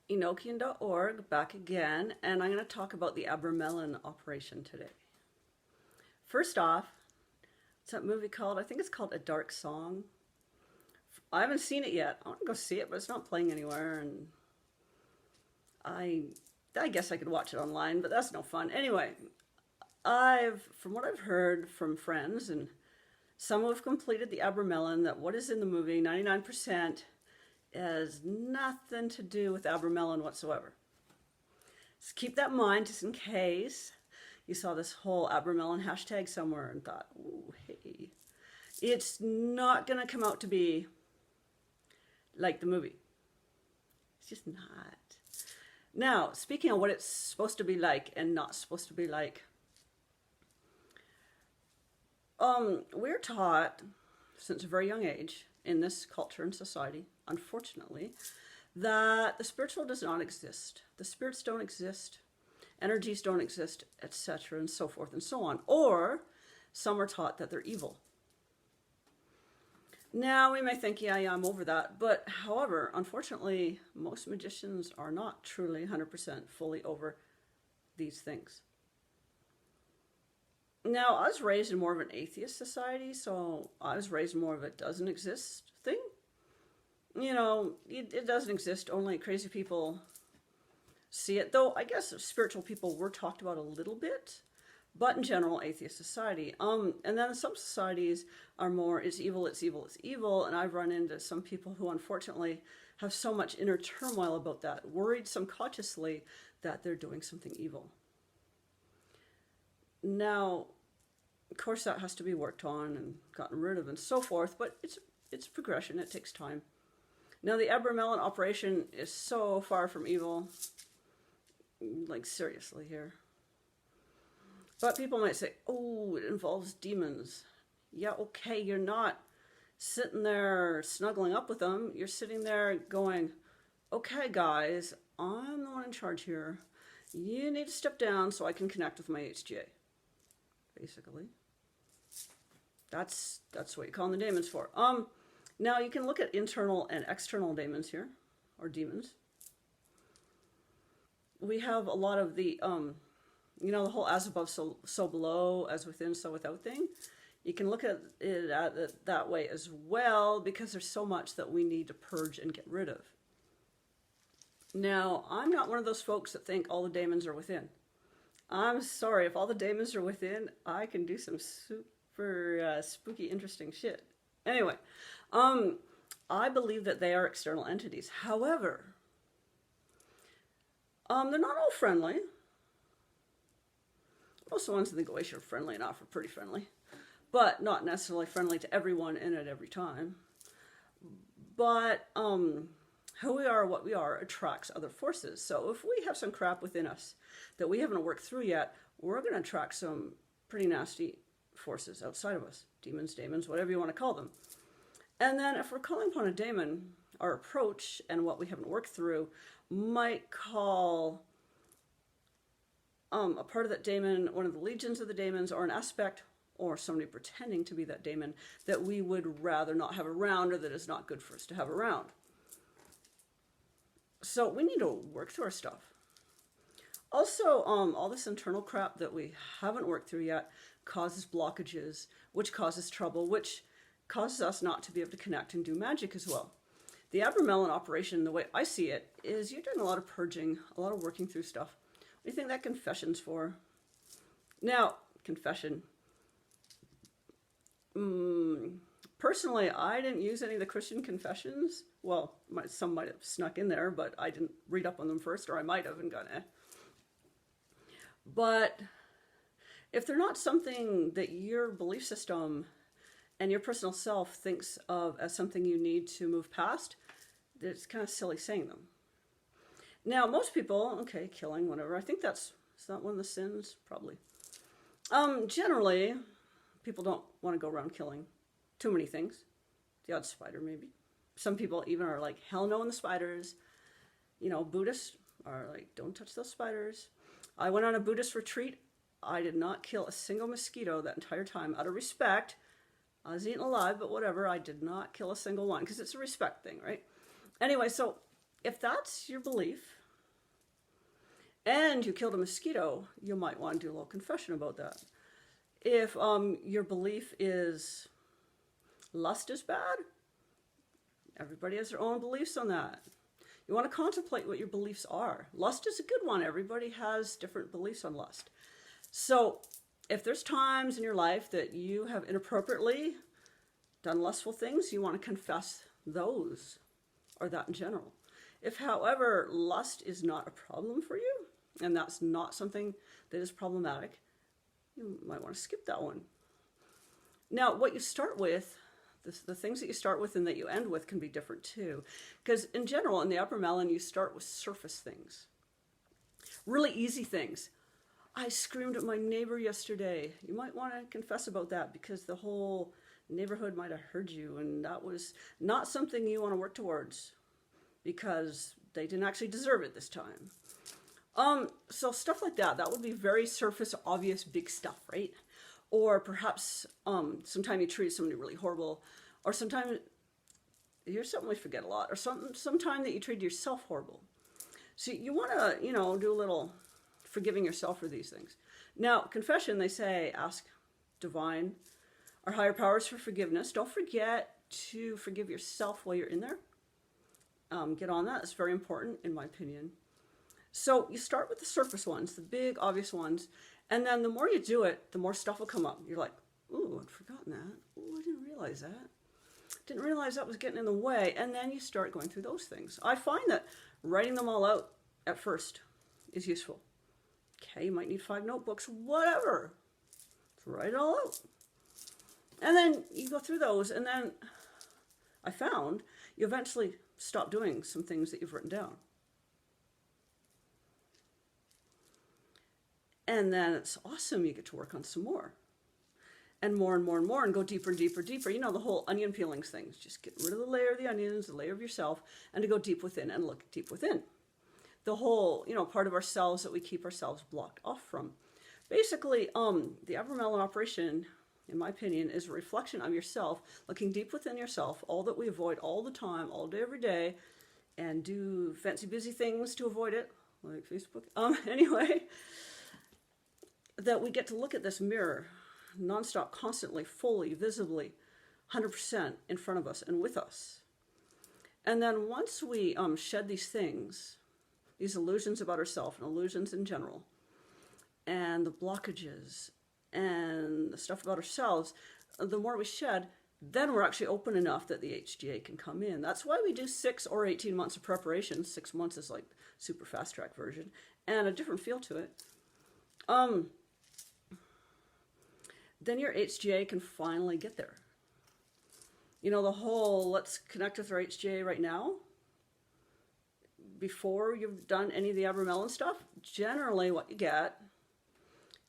Enochian.org back again, and I'm going to talk about the Abramelin operation today. First off, what's that movie called? I think it's called A Dark Song. I haven't seen it yet. I want to go see it, but it's not playing anywhere, and I guess I could watch it online, but that's no fun. Anyway, from what I've heard from friends, and some who have completed the Abramelin, that what is in the movie, 99%, has nothing to do with Abramelin whatsoever. So keep that in mind just in case you saw this whole Abramelin hashtag somewhere and thought, ooh, hey. It's not going to come out to be like the movie. It's just not. Now, speaking of what it's supposed to be like and not supposed to be like, we're taught since a very young age in this culture and society, unfortunately, that the spiritual does not exist. The spirits don't exist, energies don't exist, etc., and so forth and so on. Or some are taught that they're evil. Now, we may think, yeah, I'm over that. But however, unfortunately, most magicians are not truly 100% fully over these things. Now, I was raised in more of an atheist society, so I was raised more of a doesn't exist thing. You know, it doesn't exist, only crazy people see it. Though, I guess spiritual people were talked about a little bit, but in general, atheist society. And then some societies are more, it's evil, it's evil, it's evil, and I've run into some people who unfortunately have so much inner turmoil about that, worried subconsciously that they're doing something evil. Now, of course, that has to be worked on and gotten rid of and so forth, but it's progression. It takes time. Now, the Abramelin operation is so far from evil, like seriously here. But people might say, oh, it involves demons. Yeah, okay, you're not sitting there snuggling up with them. You're sitting there going, okay, guys, I'm the one in charge here. You need to step down so I can connect with my HGA. Basically, that's what you call the daemons for. Now you can look at internal and external daemons here, or demons. We have a lot of the, you know, the whole as above, so below, as within, so without thing. You can look at it that way as well, because there's so much that we need to purge and get rid of. Now, I'm not one of those folks that think all the daemons are within. I'm sorry, if all the daemons are within, I can do some super spooky, interesting shit. Anyway, I believe that they are external entities. However, they're not all friendly. Most of the ones in the Goetic are friendly enough, are pretty friendly, but not necessarily friendly to everyone in it every time. But who we are, what we are, attracts other forces. So if we have some crap within us that we haven't worked through yet, we're going to attract some pretty nasty forces outside of us. Demons, daemons, whatever you want to call them. And then if we're calling upon a daemon, our approach and what we haven't worked through might call a part of that daemon, one of the legions of the daemons, or an aspect, or somebody pretending to be that daemon that we would rather not have around, or that is not good for us to have around. So we need to work through our stuff. Also, all this internal crap that we haven't worked through yet causes blockages, which causes trouble, which causes us not to be able to connect and do magic as well. The Abramelin operation, the way I see it, is you're doing a lot of purging, a lot of working through stuff. What do you think that confession's for? Now, confession. Personally, I didn't use any of the Christian confessions. Well, some might have snuck in there, but I didn't read up on them first, or I might have and gone, eh. But if they're not something that your belief system and your personal self thinks of as something you need to move past, it's kind of silly saying them. Now, most people, okay, killing, whatever, I think is that one of the sins? Probably. Generally, people don't want to go around killing too many things. The odd spider, maybe. Some people even are like, hell no on the spiders. You know, Buddhists are like, don't touch those spiders. I went on a Buddhist retreat. I did not kill a single mosquito that entire time, out of respect. I was eaten alive, but whatever. I did not kill a single one, because it's a respect thing, right? Anyway, so if that's your belief, and you killed a mosquito, you might want to do a little confession about that. If your belief is lust is bad, everybody has their own beliefs on that. You want to contemplate what your beliefs are. Lust is a good one. Everybody has different beliefs on lust. So if there's times in your life that you have inappropriately done lustful things, you want to confess those or that in general. If, however, lust is not a problem for you, and that's not something that is problematic, you might want to skip that one. Now, what you start with, the things that you start with and that you end with can be different too. Because in general, in the Abramelin, you start with surface things. Really easy things. I screamed at my neighbor yesterday. You might want to confess about that because the whole neighborhood might have heard you, and that was not something you want to work towards because they didn't actually deserve it this time. So stuff like that, that would be very surface, obvious, big stuff, right? Or perhaps sometime you treated somebody really horrible, or sometime, here's something we forget a lot, or sometime that you treated yourself horrible. So you want to, do a little forgiving yourself for these things. Now, confession, they say, ask divine or higher powers for forgiveness. Don't forget to forgive yourself while you're in there. Get on that. It's very important, in my opinion. So you start with the surface ones, the big, obvious ones, and then the more you do it, the more stuff will come up. You're like, ooh, I'd forgotten that. Ooh, I didn't realize that. Didn't realize that was getting in the way. And then you start going through those things. I find that writing them all out at first is useful. Okay, you might need 5 notebooks, whatever. Let's write it all out. And then you go through those, and then I found you eventually stop doing some things that you've written down. And then it's awesome. You get to work on some more. And more and more and more, and go deeper and deeper and deeper. You know, the whole onion peelings things. Just get rid of the layer of the onions, the layer of yourself, and to go deep within and look deep within. The whole, part of ourselves that we keep ourselves blocked off from. Basically, the Abramelin operation, in my opinion, is a reflection of yourself, looking deep within yourself, all that we avoid all the time, all day, every day, and do fancy, busy things to avoid it, like Facebook. Anyway, that we get to look at this mirror nonstop, constantly, fully, visibly, 100% in front of us and with us. And then once we shed these things, these illusions about ourselves and illusions in general, and the blockages and the stuff about ourselves, the more we shed, then we're actually open enough that the HGA can come in. That's why we do 6 or 18 months of preparation. 6 months is like super fast track version and a different feel to it. Then your HGA can finally get there. The whole let's connect with our HGA right now, before you've done any of the Abramelin stuff, generally what you get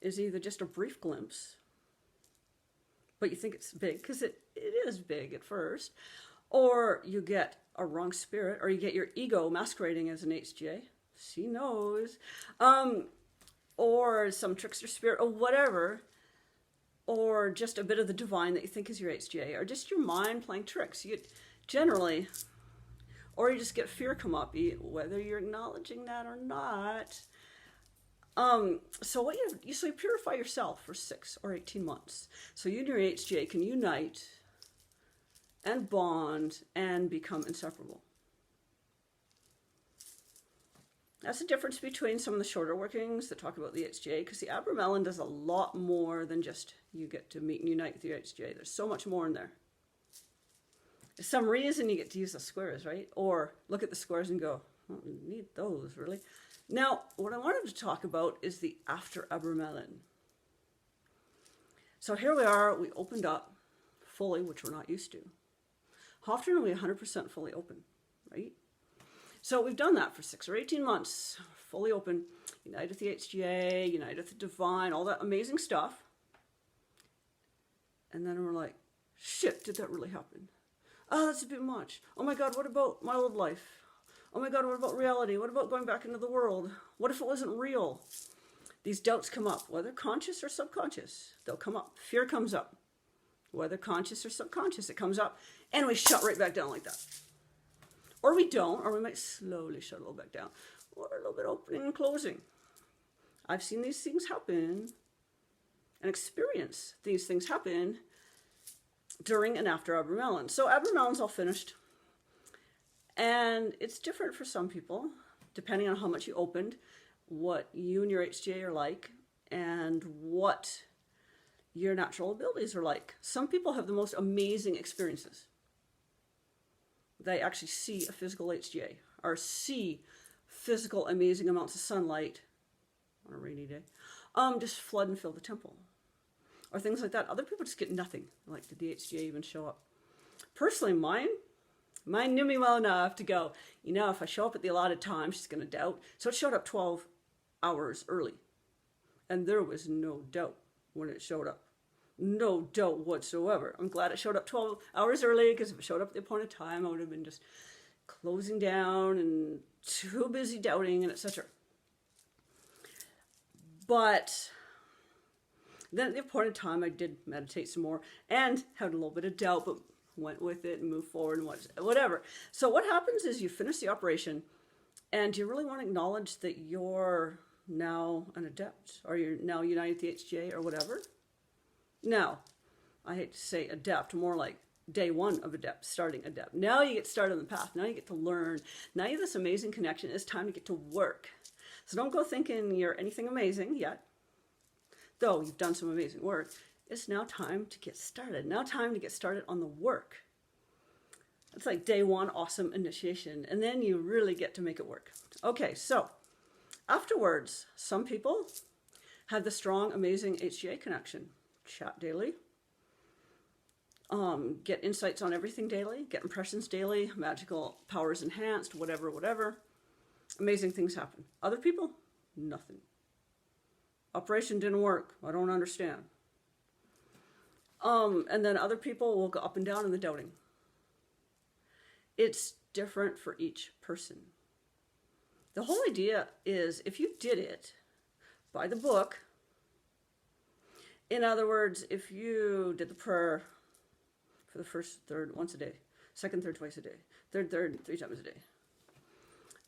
is either just a brief glimpse, but you think it's big, because it is big at first, or you get a wrong spirit, or you get your ego masquerading as an HGA, she knows, or some trickster spirit, or whatever, or just a bit of the divine that you think is your HGA, or just your mind playing tricks. You generally, or you just get fear come up, whether you're acknowledging that or not. So what you purify yourself for 6 or 18 months. So you and your HGA can unite and bond and become inseparable. That's the difference between some of the shorter workings that talk about the HGA, because the Abramelin does a lot more than just you get to meet and unite with your HGA. There's so much more in there. For some reason you get to use the squares, right? Or look at the squares and go, I don't need those, really. Now, what I wanted to talk about is the after Abramelin. So here we are, we opened up fully, which we're not used to. How often are we 100% fully open, right? So we've done that for 6 or 18 months, fully open, unite with the HGA, unite with the divine, all that amazing stuff. And then we're like, shit, did that really happen? Oh, that's a bit much. Oh my God, what about my old life? Oh my God, what about reality? What about going back into the world? What if it wasn't real? These doubts come up, whether conscious or subconscious. They'll come up. Fear comes up. Whether conscious or subconscious, it comes up. And we shut right back down like that. Or we don't, or we might slowly shut a little back down. Or a little bit opening and closing. I've seen these things happen and experience these things happen during and after Abramelin. So Abramelin's all finished. And it's different for some people, depending on how much you opened, what you and your HGA are like, and what your natural abilities are like. Some people have the most amazing experiences. They actually see a physical HGA or see physical amazing amounts of sunlight on a rainy day, just flood and fill the temple. Or things like that. Other people just get nothing. Like, did the HGA even show up? Personally, mine knew me well enough to go, you know, if I show up at the allotted time, she's going to doubt. So it showed up 12 hours early. And there was no doubt when it showed up. No doubt whatsoever. I'm glad it showed up 12 hours early, because if it showed up at the appointed time, I would have been just closing down and too busy doubting and etc. But then at the appointed time, I did meditate some more and had a little bit of doubt, but went with it and moved forward and whatever. So what happens is you finish the operation and you really want to acknowledge that you're now an adept, or you're now united with the HGA or whatever. Now, I hate to say adept, more like day one of adept, starting adept. Now you get started on the path. Now you get to learn. Now you have this amazing connection. It's time to get to work. So don't go thinking you're anything amazing yet. Though you've done some amazing work, it's now time to get started. Now time to get started on the work. It's like day one, awesome initiation. And then you really get to make it work. Okay, so afterwards, some people have the strong, amazing HGA connection. Chat daily. Get insights on everything daily. Get impressions daily. Magical powers enhanced, whatever. Amazing things happen. Other people, nothing. Operation didn't work. I don't understand. And then other people will go up and down in the doubting. It's different for each person. The whole idea is, if you did it by the book, in other words, if you did the prayer for the first third once a day, second third twice a day, third 3 times a day,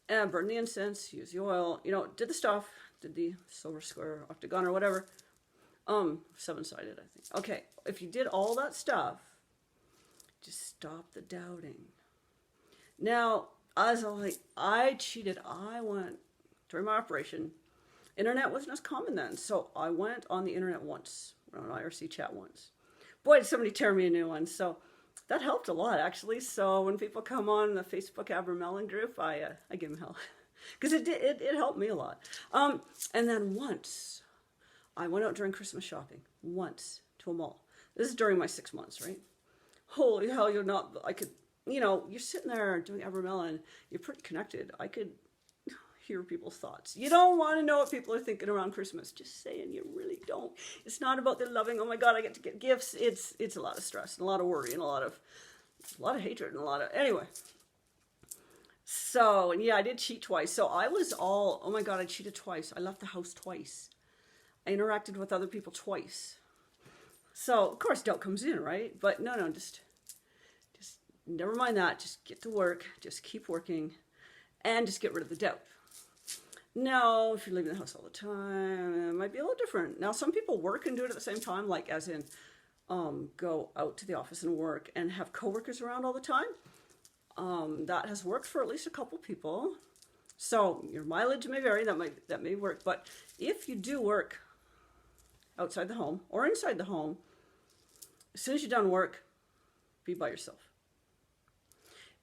and burn the incense, use the oil, you know, did the stuff, did the silver square, octagon, or whatever, 7-sided, I think. Okay, if you did all that stuff, just stop the doubting. Now, as I cheated. I went, during my operation, internet wasn't as common then, so I went on the internet once, on IRC chat once. Boy, did somebody tear me a new one, so that helped a lot, actually. So when people come on the Facebook Abramelin group, I give them hell. Because it helped me a lot. And then once, I went out during Christmas shopping, once, to a mall. This is during my 6 months, right? Holy hell, I could, you know, you're sitting there doing Abramelin, you're pretty connected. I could hear people's thoughts. You don't want to know what people are thinking around Christmas. Just saying, you really don't. It's not about the loving, oh my God, I get to get gifts. It's a lot of stress and a lot of worry and a lot of hatred and a lot of, anyway. So, and yeah, I did cheat twice. So I was all, oh my God, I cheated twice. I left the house twice. I interacted with other people twice. So, of course, doubt comes in, right? But no, just never mind that. Just get to work. Just keep working. And just get rid of the doubt. Now, if you're leaving the house all the time, it might be a little different. Now, some people work and do it at the same time, like as in go out to the office and work and have coworkers around all the time. That has worked for at least a couple people. So your mileage may vary, that may work. But if you do work outside the home or inside the home, as soon as you're done work, be by yourself.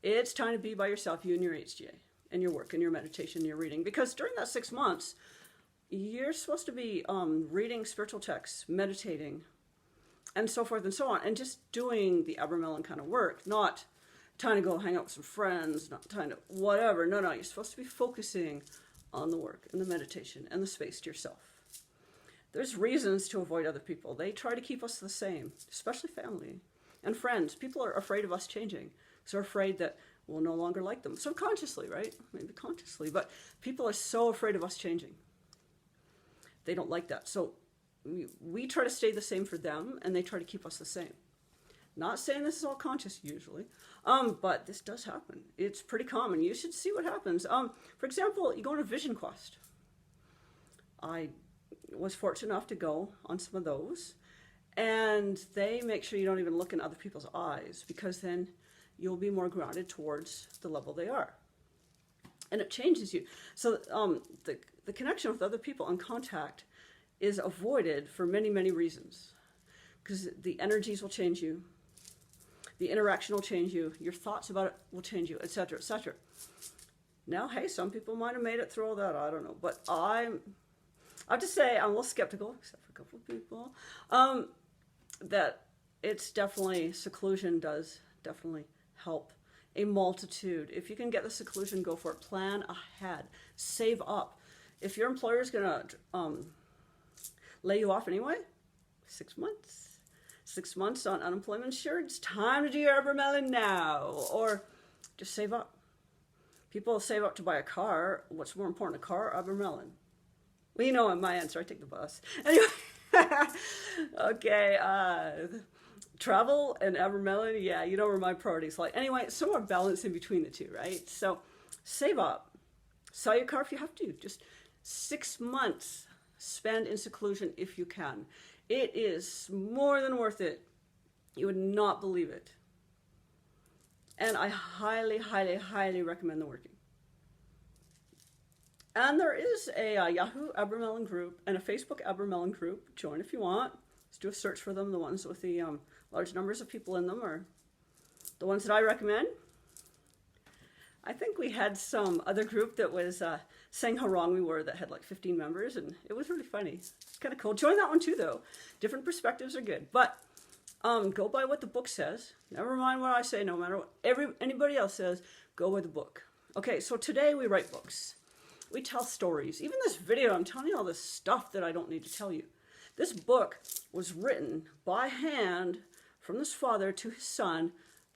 It's time to be by yourself, you and your HGA, and your work and your meditation and your reading. Because during that 6 months, you're supposed to be reading spiritual texts, meditating, and so forth and so on, and just doing the Abramelin kind of work, not trying to go hang out with some friends, not trying to whatever. No, you're supposed to be focusing on the work and the meditation and the space to yourself. There's reasons to avoid other people. They try to keep us the same, especially family and friends. People are afraid of us changing. So they're afraid that we'll no longer like them. Subconsciously, right? Maybe consciously. But people are so afraid of us changing. They don't like that. So we try to stay the same for them, and they try to keep us the same. Not saying this is all conscious usually, but this does happen. It's pretty common. You should see what happens. For example, you go on a vision quest. I was fortunate enough to go on some of those. And they make sure you don't even look in other people's eyes, because then you'll be more grounded towards the level they are. And it changes you. So the connection with other people and contact is avoided for many, many reasons. Because the energies will change you. The interaction will change you. Your thoughts about it will change you, etc., etc. Now, hey, some people might have made it through all that. I don't know. But I have to say, I'm a little skeptical, except for a couple of people, that it's definitely, seclusion does definitely help a multitude. If you can get the seclusion, go for it. Plan ahead. Save up. If your employer's going to lay you off anyway, 6 months. 6 months on unemployment insurance. Time to do your Abramelin now. Or just save up. People save up to buy a car. What's more important, a car or Abramelin? Well, you know my answer. I take the bus. Anyway. Okay. Travel and Abramelin, yeah, you know where my priorities lie. Anyway, somewhere balance in between the two, right? So save up. Sell your car if you have to. Just 6 months spend in seclusion if you can. It is more than worth it. You would not believe it. And I highly, highly, highly recommend the working. And there is a Yahoo Abramelin group and a Facebook Abramelin group. Join if you want. Let's do a search for them. The ones with the large numbers of people in them are the ones that I recommend. I think we had some other group that was saying how wrong we were that had like 15 members, and it was really funny. It's kind of cool. Join that one too, though. Different perspectives are good. But go by what the book says. Never mind what I say, no matter what anybody else says, go by the book. Okay, so today we write books. We tell stories. Even this video, I'm telling you all this stuff that I don't need to tell you. This book was written by hand from this father to his son.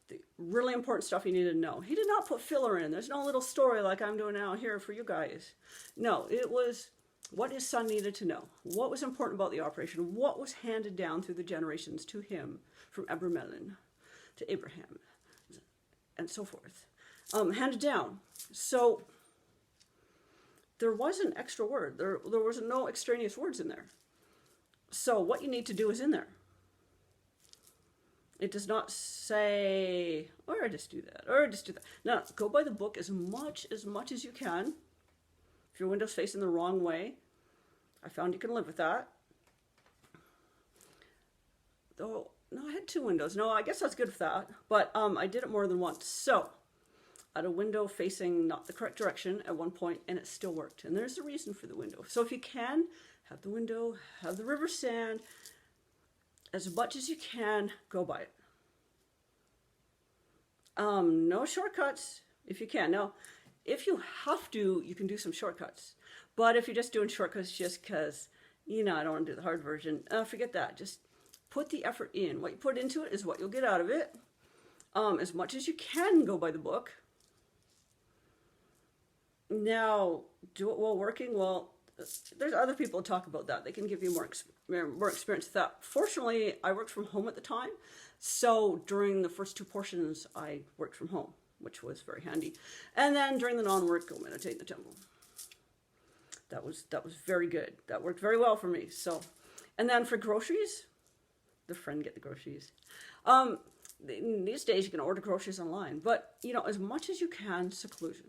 The really important stuff you need to know. He did not put filler in. There's no little story like I'm doing now here for you guys. No, it was what his son needed to know. What was important about the operation. What was handed down through the generations to him from Abramelin to Abraham and so forth. Handed down. So there was an extra word. There was no extraneous words in there. So what you need to do is in there. It does not say, or just do that, or just do that. No, go by the book as much as you can. If your window's facing the wrong way, I found you can live with that. Though, no, I had 2 windows. No, I guess that's good for that. But I did it more than once. So, I had a window facing not the correct direction at one point, and it still worked. And there's a reason for the window. So if you can, have the window, have the river sand, as much as you can, go by it. No shortcuts if you can. Now, if you have to, you can do some shortcuts. But if you're just doing shortcuts just because, I don't want to do the hard version, forget that. Just put the effort in. What you put into it is what you'll get out of it. As much as you can, go by the book. Now, do it while working. Well, there's other people who talk about that. They can give you more experience with that. Fortunately, I worked from home at the time. So during the first 2 portions, I worked from home, which was very handy. And then during the non-work, go meditate in the temple. That was very good. That worked very well for me. So, and then for groceries, the friend get the groceries. These days you can order groceries online, but as much as you can, seclusion.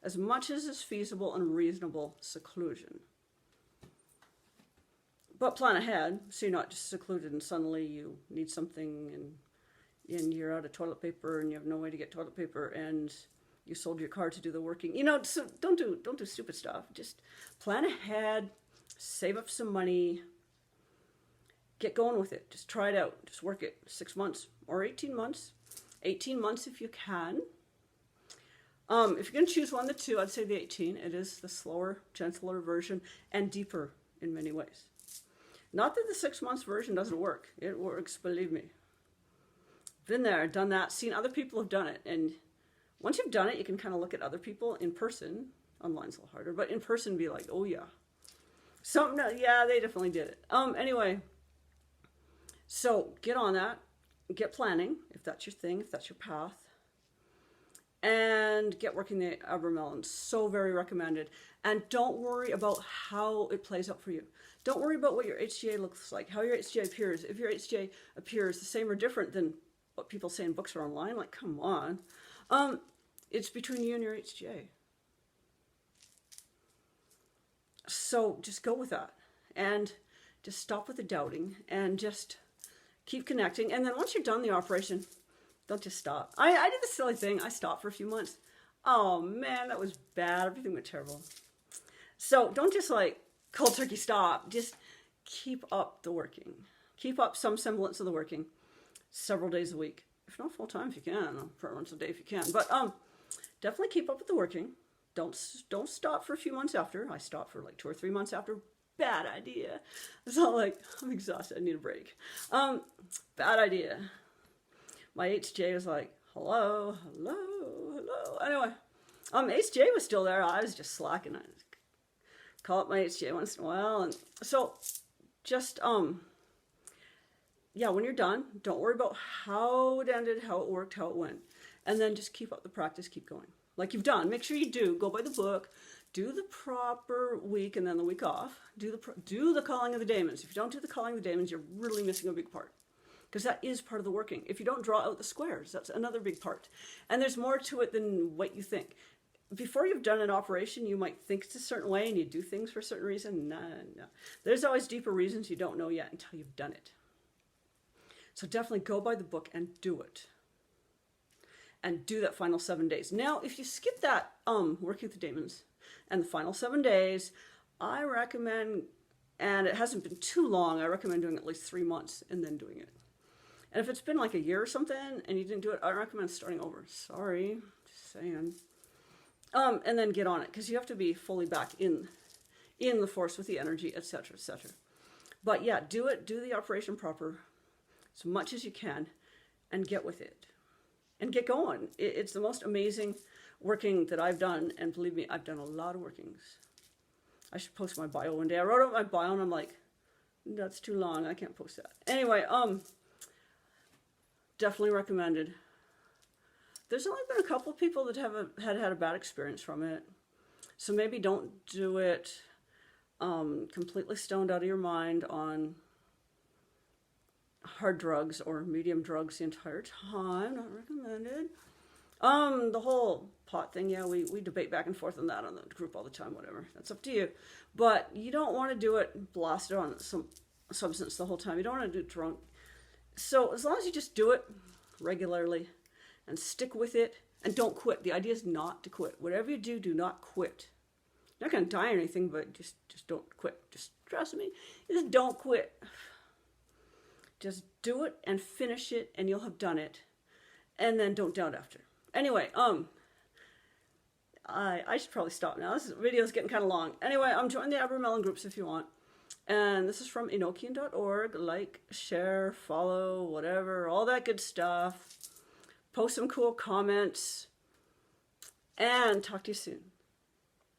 As much as is feasible and reasonable, seclusion. But plan ahead, so you're not just secluded and suddenly you need something and you're out of toilet paper and you have no way to get toilet paper and you sold your car to do the working. So don't do stupid stuff. Just plan ahead, save up some money, get going with it. Just try it out. Just work it 6 months or 18 months. 18 months if you can. If you're going to choose one of the 2, I'd say the 18. It is the slower, gentler version and deeper in many ways. Not that the 6 months version doesn't work. It works, believe me. Been there, done that, seen other people have done it. And once you've done it, you can kind of look at other people in person. Online's a little harder, but in person be like, oh yeah. Yeah, they definitely did it. Anyway, so get on that. Get planning, if that's your thing, if that's your path. and get working the Abramelin. So very recommended. And don't worry about how it plays out for you. Don't worry about what your HGA looks like, how your HGA appears. If your HGA appears the same or different than what people say in books or online, like, come on. It's between you and your HGA. So just go with that. And just stop with the doubting and just keep connecting. And then once you're done the operation, don't just stop. I did this silly thing. I stopped for a few months. Oh man, that was bad. Everything went terrible. So don't just like cold turkey stop. Just keep up the working. Keep up some semblance of the working several days a week. If not full time, if you can. For once a day if you can. But definitely keep up with the working. Don't stop for a few months after. I stopped for like 2 or 3 months after. Bad idea. It's not like, I'm exhausted, I need a break. Bad idea. My HJ was like, hello. Anyway, HJ was still there. I was just slacking. I call up my HJ once in a while. And so just, yeah, when you're done, don't worry about how it ended, how it worked, how it went. And then just keep up the practice, keep going. Like you've done. Make sure you do. Go by the book. Do the proper week and then the week off. Do the calling of the daemons. If you don't do the calling of the daemons, you're really missing a big part. Because that is part of the working. If you don't draw out the squares, that's another big part. And there's more to it than what you think. Before you've done an operation, you might think it's a certain way and you do things for a certain reason. No. There's always deeper reasons you don't know yet until you've done it. So definitely go by the book and do it. And do that final 7 days. Now, if you skip that working with the daemons and the final 7 days, I recommend, and it hasn't been too long, I recommend doing at least 3 months and then doing it. And if it's been like a year or something and you didn't do it, I recommend starting over. Sorry, just saying. And then get on it, because you have to be fully back in the force with the energy, etc., etc. But yeah, do it. Do the operation proper as much as you can and get with it. And get going. It's the most amazing working that I've done, and believe me, I've done a lot of workings. I should post my bio one day. I wrote out my bio and I'm like, that's too long, I can't post that. Anyway, definitely recommended. There's only been a couple of people that have had a bad experience from it. So maybe don't do it completely stoned out of your mind on hard drugs or medium drugs the entire time. Not recommended. The whole pot thing, yeah, we debate back and forth on that on the group all the time, whatever. That's up to you. But you don't want to do it blasted on some substance the whole time. You don't want to do it drunk. So as long as you just do it regularly and stick with it and don't quit. The idea is not to quit. Whatever you do, do not quit. You're not going to die or anything, but just don't quit. Just trust me. Just don't quit. Just do it and finish it and you'll have done it. And then don't doubt after. Anyway, I should probably stop now. This video is getting kind of long. Anyway, join the Abramelin groups if you want. And this is from Enochian.org. Like, share, follow, whatever, all that good stuff. Post some cool comments. And talk to you soon.